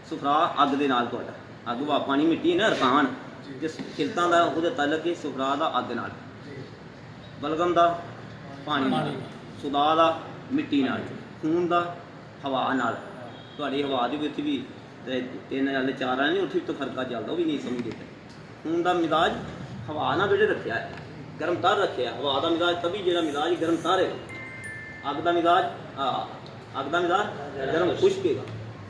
सुफरा अग दे नाल तुहाडा अग वा पानी मिट्टी है ना रकान जिस खिलतां दा उहदे तलक है सुफरा दा अग नाल बलगम दा पानी नाल सुदा दा मिट्टी नाल खून दा हवा नाल तुहाडी हवा दे विच भी तीन वाले चार वाले नहीं उत्थे तो फर्क चलता वो भी नहीं समझते खून का मिजाज हवा ना बेड़े रखा है गर्म तार रखे हवा का मिजाज तभी जो मिजाज गर्म तार है अग का मिजाज अग का मिजाज गर्म खुश्क है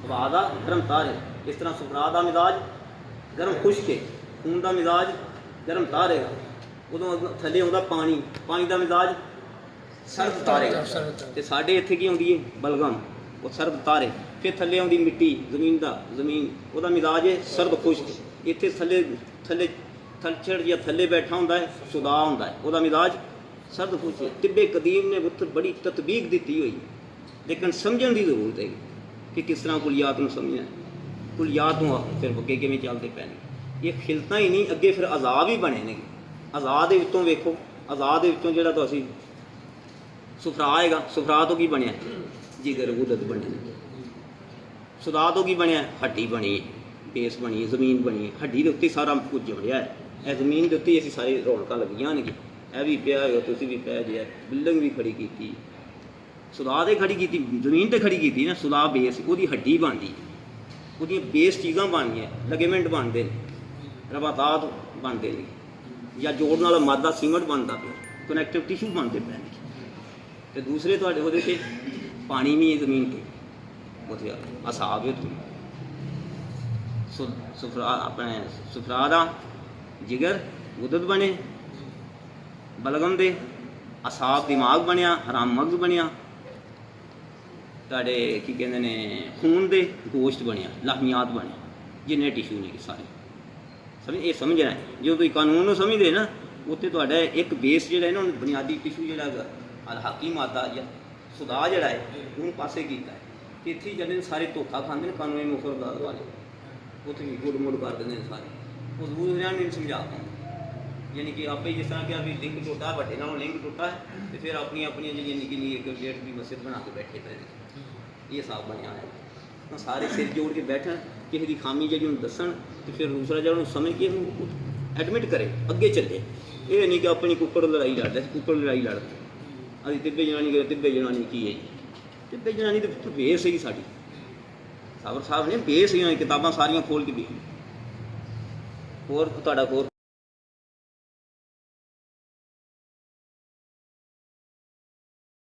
हवा का गर्म तार है इस तरह सुफरा का मिजाज गर्म खुश्क है खून का मिजाज गर्म तार है उदों थले आता पानी पानी का मिजाज सर्द तार है तो साढ़े इत्थे की आती है बलगम वो सर्द तार है फिर थले आती मिट्टी जमीन का जमीन वह मिजाज है सर्द खुश्क इत्थे थले थले थलछड़ या थले बैठा होंदा है सुदा होंदा है वह मिजाज सर्द खुश्क है तिब्बे कदीम ने उत्थे बड़ी ततबीक दी हुई लेकिन समझण की जरूरत है कि किस तरह कुलियात में समझना है कुलियात में फिर अगे किवें चलते पे ये खिलता ही नहीं अगे फिर आज़ाद ही बने ने आज़ाद विचों वेखो आज़ाद विचों जिहड़ा तो असीं सुफरा आएगा सुफरा तो की बनया जिगर गुदत बने सुदा तो की बनया हड्डी बनी बेस बनी जमीन बनी हड्डी के उत्ते सारा कुछ जमया है यह जमीन के उत्ते असीं सारी रौनक लगियां ने यह भी पिया हो तुसीं भी पै जे बिल्डिंग भी खड़ी की सुदा तो खड़ी की जमीन तो खड़ी की ना सुदा बेस वो हड्डी बनती वो बेस चीज़ां बन गई लगेमेंट बनते हैं रवातात बनते हैं या जोड़न वाला मादा सीमेंट बनता पे कनैक्टिव टिशू बनते पे तो दूसरे तो वो पानी भी है जमीन के वो असाब है सुफरा अपने सुफरा का जिगर गुदत बने बलगम दे असाब दिमाग बनया हराम मगज बनया तुहाडे की कहते ने खून दे गोश्त बनया लाहमियात बने जिन्ने टिशू ने सारे समझ ये समझना है जो तुम कानून समझते ना उत्ते तुहाडा एक बेस जो है ना बुनियादी टिशू जो अलहाकी मादा या सुदा जोड़ा है उन पासे किया है इतने जने सारे धोखा खाते हैं कानूनी मुफरदात वाले उत्थे भी गुड़ मुड़ कर देंगे सारे वो दूसरिया नहीं समझा पाते यानी कि आप जिस तरह कि अभी लिंक टुटा है बड़े नालों लिंक टुटा है तो फिर अपनी अपनी जी निकी निकी एक डेढ़ की मस्जिद बना के बैठे थे ये हिसाब बनया है तो सारे सिर जोड़ के बैठन किसी की खामी जी दसन तो फिर दूसरा जो समझ के एडमिट करे अगे चले ये नहीं कि अपनी कुक्कड़ लड़ाई लड़ रहे कुक्कड़ लड़ाई लड़ अभी तिब्बे जनानी गए तिब्बे जनानी की है तिब्बे जनानी तो बेस ही साड़ी साबर साहब ने बेस ही किताबां सारियां खोल के भी होर